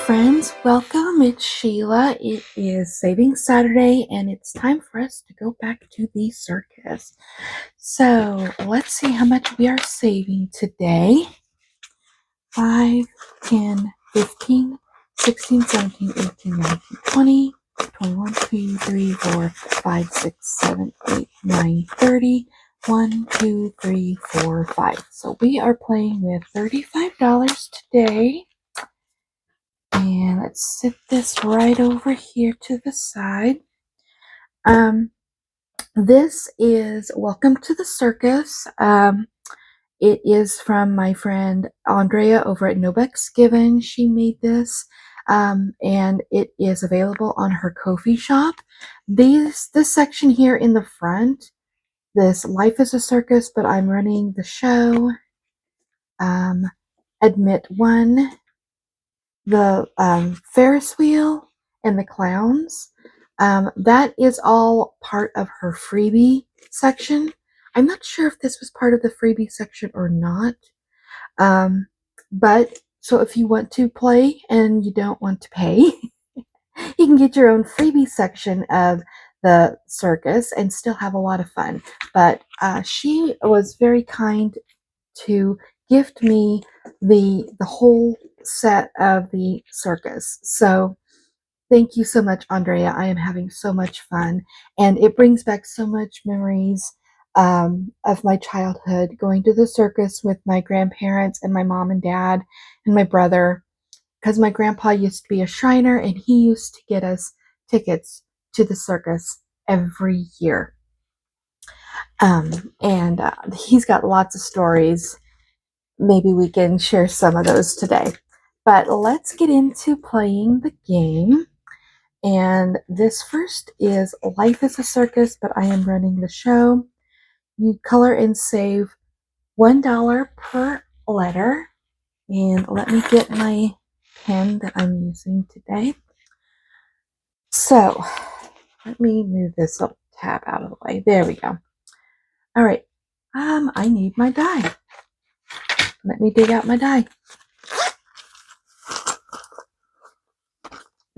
friends, welcome. It's Sheila. It is Saving Saturday and it's time for us to go back to the circus. So let's see how much we are saving today. 5, 10, 15, 16, 17, 18, 19, 20, 21, 2, 3, 4, 5, 6, 7, 8, 9, 30. 1, 2, 3, 4, 5. So we are playing with $35 today. And let's set this right over here to the side. This is Welcome to the Circus. It is from my friend Andrea over at Nobex Given. She made this, and it is available on her Ko-fi shop. This section here in the front, this Life is a Circus, but I'm running the show. Admit one. The Ferris wheel and the clowns, that is all part of her freebie section. I'm not sure if this was part of the freebie section or not, but so if you want to play and you don't want to pay, you can get your own freebie section of the circus and still have a lot of fun. But she was very kind to gift me the whole set of the circus. So thank you so much, Andrea. I am having so much fun, and it brings back so much memories of my childhood, going to the circus with my grandparents and my mom and dad and my brother, because my grandpa used to be a Shriner and he used to get us tickets to the circus every year. And he's got lots of stories. Maybe we can share some of those today. But let's get into playing the game. And this first is Life is a Circus, but I am running the show. You color and save $1 per letter. And let me get my pen that I'm using today. So let me move this little tab out of the way. There we go. All right. I need my die. Let me dig out my die.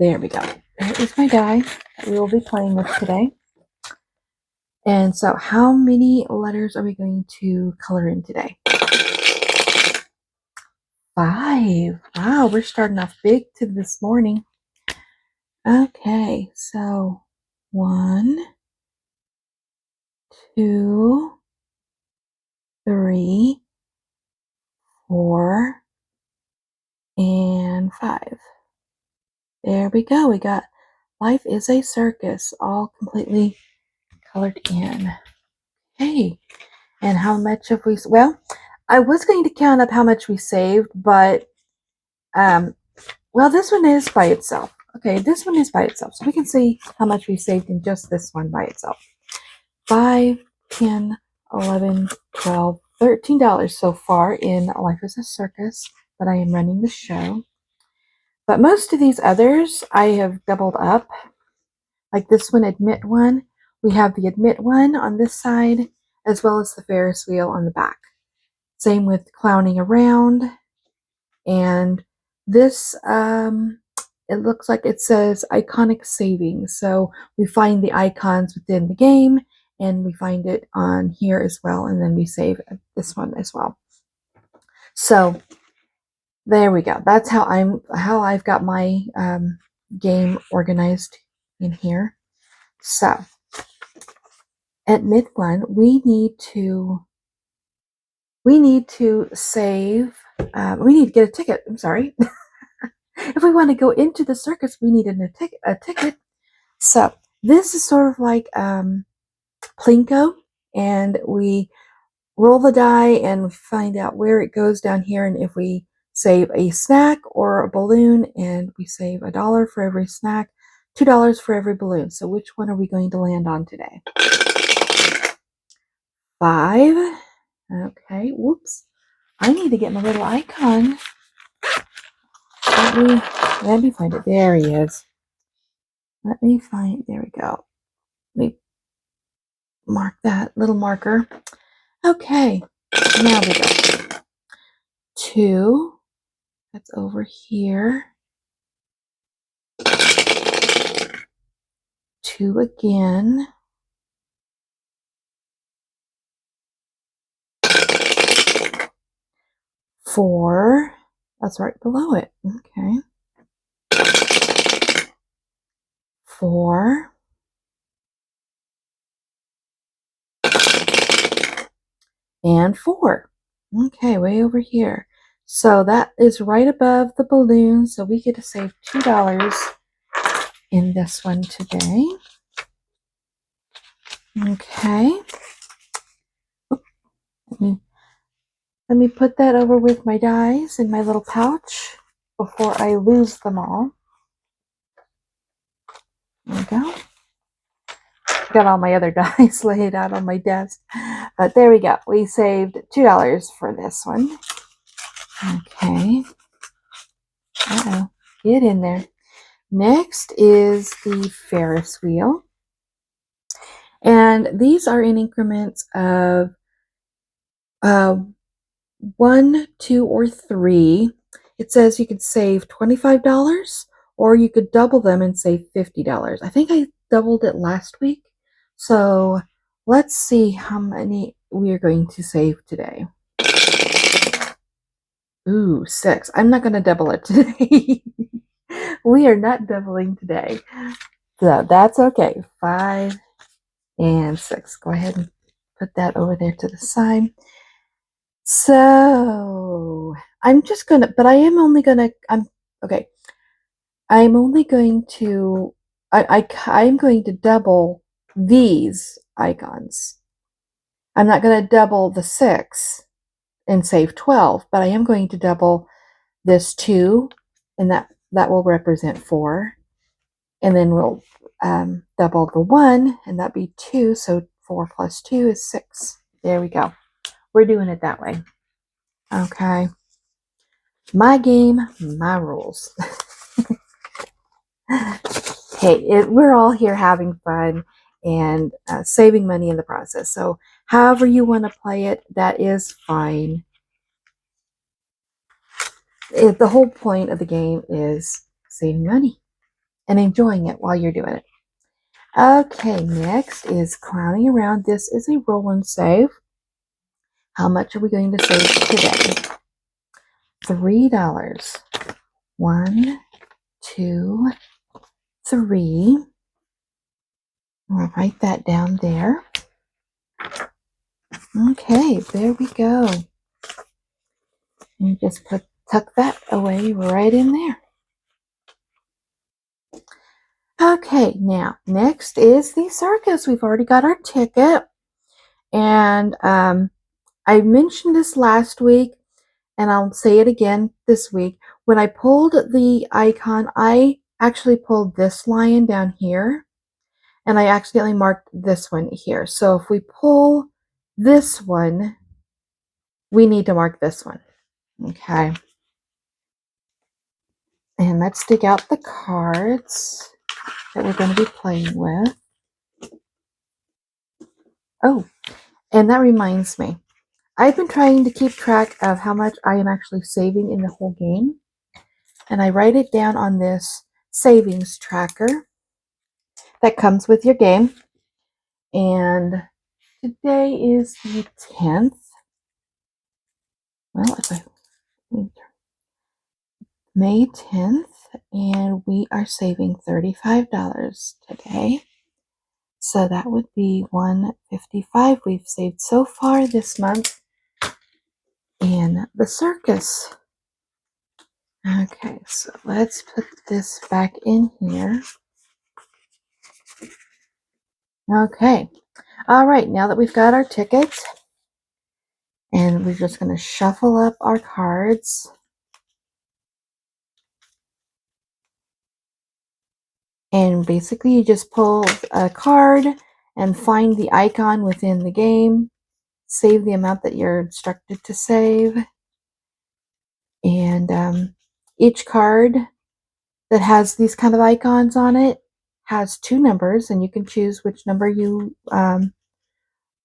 There we go. There is my die that we will be playing with today. And so how many letters are we going to color in today? 5. Wow, we're starting off big this morning. Okay, so 1, 2, 3, 4, and 5. There we go. We got Life is a Circus, all completely colored in. Okay, and how much have we? Well, I was going to count up how much we saved, but well, this one is by itself. Okay, this one is by itself, so we can see how much we saved in just this one by itself. 5, 10, 11, 12, $13 so far in Life is a Circus, but I am running the show. But most of these others I have doubled up. Like this one, Admit one. We have the Admit one on this side, as well as the Ferris wheel on the back. Same with Clowning Around. And this, it looks like it says Iconic Savings. So we find the icons within the game, and we find it on here as well, and then we save this one as well. So there we go. That's how I've got my game organized in here. So Admit one, we need to save. We need to get a ticket. I'm sorry. If we want to go into the circus, we need a ticket. So this is sort of like Plinko, and we roll the die and find out where it goes down here, and if we save a snack or a balloon, and we save $1 for every snack, $2 for every balloon. So which one are we going to land on today? 5. Okay, whoops. I need to get my little icon. Let me find it. There he is. Let me find, there we go. Let me mark that little marker. Okay, now we go. 2, that's over here. 2 again. 4. That's right below it. Okay. 4. And 4. Okay, way over here. So that is right above the balloon. So we get to save $2 in this one today. Okay. Let me put that over with my dies in my little pouch before I lose them all. There we go. Got all my other dies laid out on my desk. But there we go. We saved $2 for this one. Okay. Uh-oh. Get in there. Next is the Ferris wheel. And these are in increments of 1, 2, or 3. It says you could save $25 or you could double them and save $50. I think I doubled it last week. So let's see how many we are going to save today. Ooh, 6. I'm not going to double it today. We are not doubling today. So that's okay. 5 and 6. Go ahead and put that over there to the side. So I'm just gonna, but I am only gonna, okay. I'm only going to, I'm going to double these icons. I'm not going to double the 6 and save 12, but I am going to double this 2, and that will represent 4. And then we'll double the 1, and that'd be 2. So 4 plus 2 is 6. There we go. We're doing it that way. Okay. My game, my rules. Hey, we're all here having fun and saving money in the process. So however you want to play it, that is fine. The whole point of the game is saving money and enjoying it while you're doing it. Okay, next is clowning around. This is a roll and save. How much are we going to save today? $3. 1, 2, 3. I'll write that down there. Okay, there we go. And just tuck that away right in there. Okay, now next is the circus. We've already got our ticket. And I mentioned this last week, and I'll say it again this week. When I pulled the icon, I actually pulled this lion down here, and I accidentally marked this one here. So if we pull this one, we need to mark this one. Okay. And let's dig out the cards that we're going to be playing with. Oh, and that reminds me. I've been trying to keep track of how much I am actually saving in the whole game. And I write it down on this savings tracker that comes with your game. And today is the 10th. Well, May 10th, and we are saving $35 today. So that would be $155 we've saved so far this month in the circus. Okay, so let's put this back in here. Okay, all right, now that we've got our tickets, and we're just going to shuffle up our cards. And basically you just pull a card and find the icon within the game, save the amount that you're instructed to save, and each card that has these kind of icons on it has 2 numbers, and you can choose which number you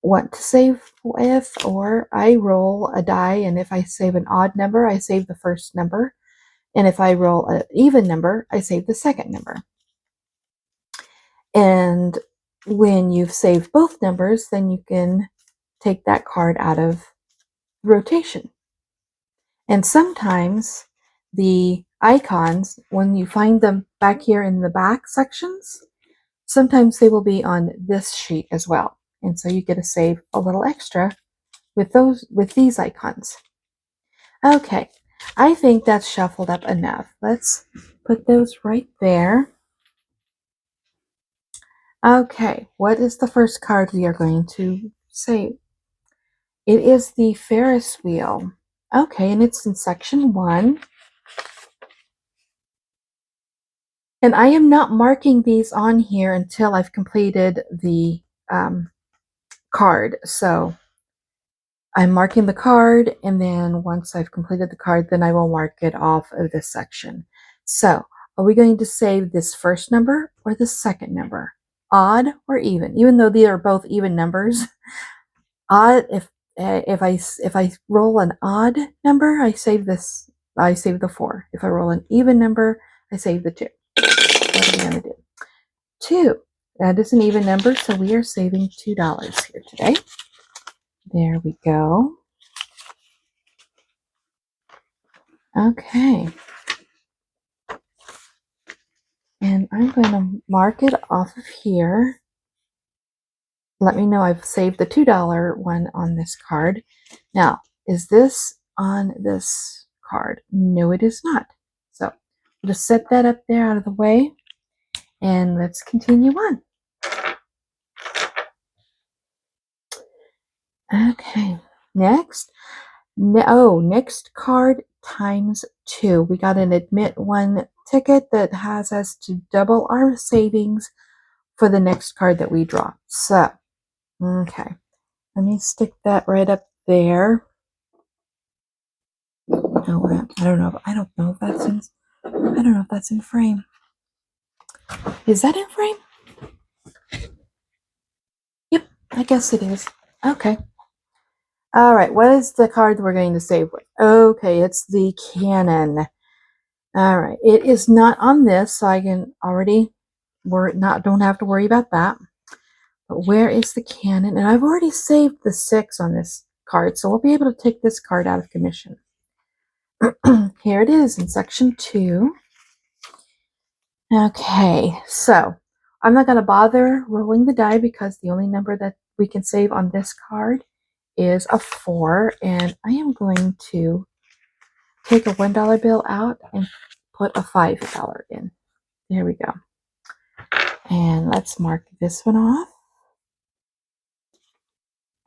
want to save with. Or I roll a die, and if I save an odd number, I save the first number, and if I roll an even number, I save the second number. And when you've saved both numbers, then you can take that card out of rotation. And sometimes the icons, when you find them back here in the back sections, sometimes they will be on this sheet as well. And so you get to save a little extra with these icons. Okay, I think that's shuffled up enough. Let's put those right there. Okay, what is the first card we are going to save? It is the Ferris wheel. Okay, and it's in section 1. And I am not marking these on here until I've completed the card. So I'm marking the card, and then once I've completed the card, then I will mark it off of this section. So are we going to save this first number or the second number? Odd or even? Even though these are both even numbers, odd. If I roll an odd number, I save this. I save the 4. If I roll an even number, I save the 2. What are we gonna do? 2. That is an even number, so we are saving $2 here today. There we go. Okay. And I'm going to mark it off of here. Let me know I've saved the $2 one on this card. Now, is this on this card? No, it is not. So we'll just set that up there out of the way, and let's continue on. Okay, next. Next card times 2. We got an admit 1 ticket that has us to double our savings for the next card that we draw. So, okay, let me stick that right up there. Oh, I don't know. I don't know if that's in. I don't know if that's in frame. Is that in frame? Yep, I guess it is. Okay. All right. What is the card we're going to save with? Okay, it's the cannon. All right. It is not on this, so I can already don't have to worry about that. But where is the cannon? And I've already saved the 6 on this card, so we'll be able to take this card out of commission. Here it is in section 2. Okay, so I'm not going to bother rolling the die because the only number that we can save on this card is a 4, and I am going to take a $1 bill out and put a $5 in. There we go. And let's mark this one off.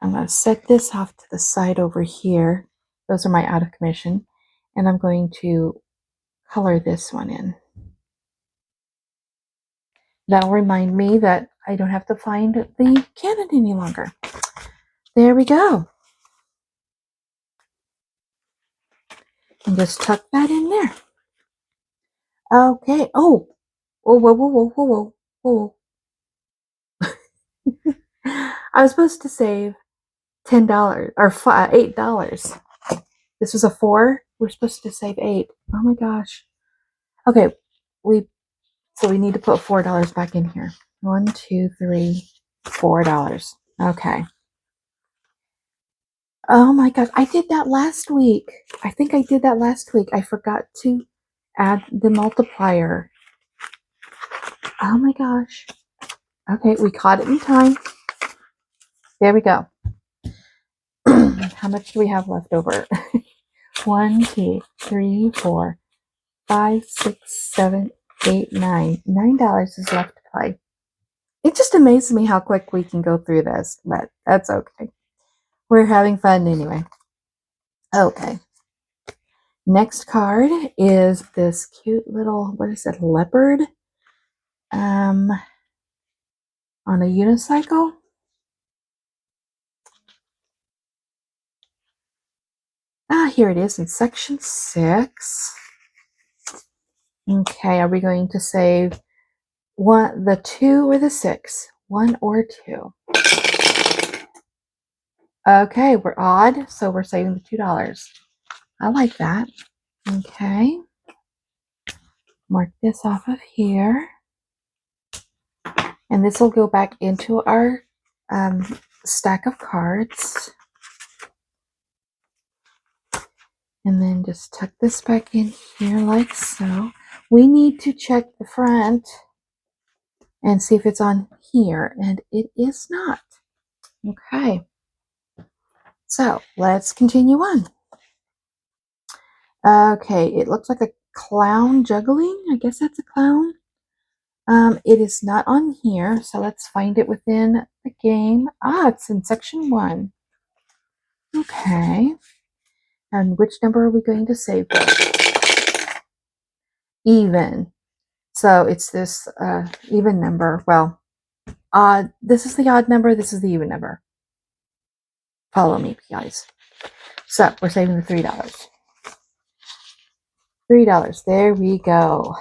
I'm going to set this off to the side over here. Those are my out of commission. And I'm going to color this one in. That'll remind me that I don't have to find the cannon any longer. There we go. And just tuck that in there. Okay. Oh. Whoa, whoa, whoa, whoa, whoa, whoa, whoa. I was supposed to save $10 or $8. This was a 4. We're supposed to save 8. Oh my gosh. Okay. So we need to put $4 back in here. 1, 2, 3, $4. Okay. Oh my gosh, I did that last week. I think I did that last week. I forgot to add the multiplier. Oh my gosh. Okay, we caught it in time. There we go. How much do we have left over? 1, 2, 3, 4, 5, 6, 7, 8, 9. $9 is left to play. It just amazes me how quick we can go through this, but that's okay. We're having fun anyway. Okay. Next card is this cute little, what is it, leopard? On a unicycle. Here it is in section 6. Okay, are we going to save the 2 or the 6? 1 or 2? Okay, we're odd, so we're saving the $2. I like that. Okay. Mark this off of here. And this will go back into our stack of cards. And then just tuck this back in here like so. We need to check the front and see if it's on here, and it is not. Okay, so let's continue on. Okay, it looks like a clown juggling. I guess that's a clown. It is not on here, so let's find it within the game. Ah, it's in section 1. Okay, and which number are we going to save? Even. So it's this even number. Well, odd. This is the odd number. This is the even number. Follow me, guys. So we're saving the $3. $3. There we go.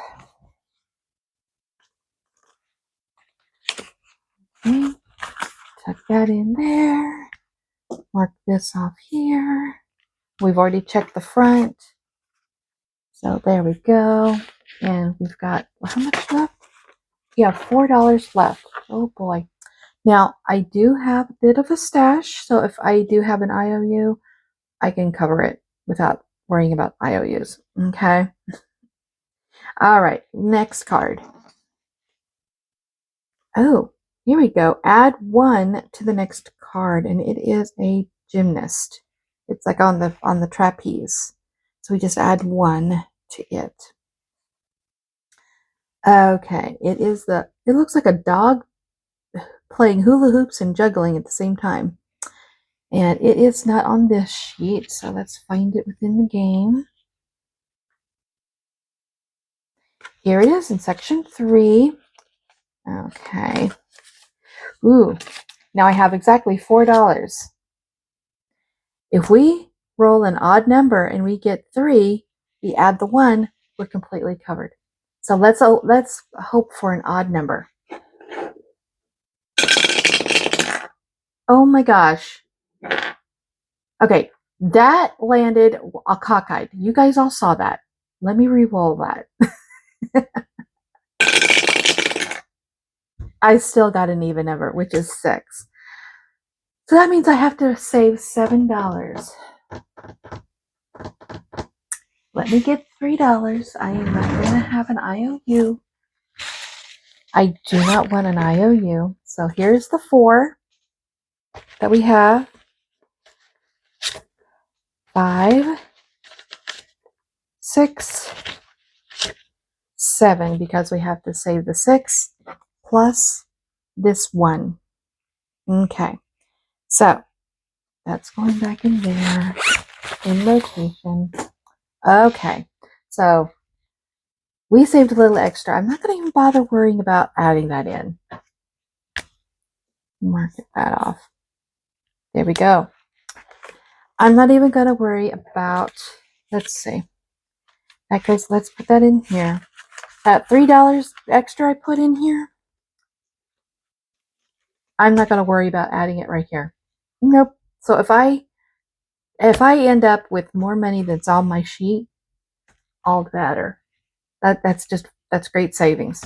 Okay. Tuck that in there. Mark this off here. We've already checked the front. So there we go. And we've got, how much left? Yeah, $4 left. Oh boy. Now, I do have a bit of a stash. So if I do have an IOU, I can cover it without worrying about IOUs. Okay. All right. Next card. Oh, here we go. Add 1 to the next card, and it is a gymnast. It's like on the trapeze. So we just add 1 to it. Okay, it looks like a dog playing hula hoops and juggling at the same time. And it is not on this sheet, so let's find it within the game. Here it is in section 3. Okay. Ooh, now I have exactly $4. If we roll an odd number and we get 3, we add the 1, we're completely covered. So let's hope for an odd number. Oh my gosh. Okay, that landed a cockeyed. You guys all saw that. Let me re-roll that. I still got an even number, which is 6. So that means I have to save $7. Let me get $3. I am not going to have an IOU. I do not want an IOU. So here's the 4 that we have. 5, 6, 7, because we have to save the 6 plus this 1. Okay, so that's going back in there in rotation. Okay, so we saved a little extra. I'm not going to even bother worrying about adding that in. Mark that off. There we go. I'm not even going to worry about, let's see. Because let's put that in here. That $3 extra I put in here, I'm not going to worry about adding it right here. Nope. So if I end up with more money that's on my sheet, all the better. That's great savings.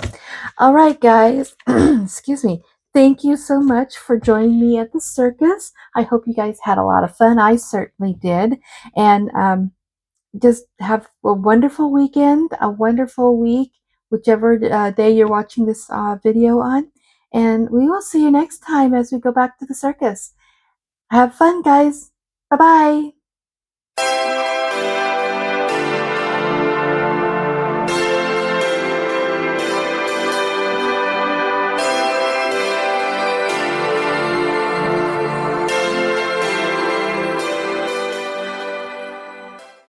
All right, guys. Excuse me. Thank you so much for joining me at the circus. I hope you guys had a lot of fun. I certainly did. And just have a wonderful weekend, a wonderful week, whichever day you're watching this video on. And we will see you next time as we go back to the circus. Have fun, guys. Bye-bye.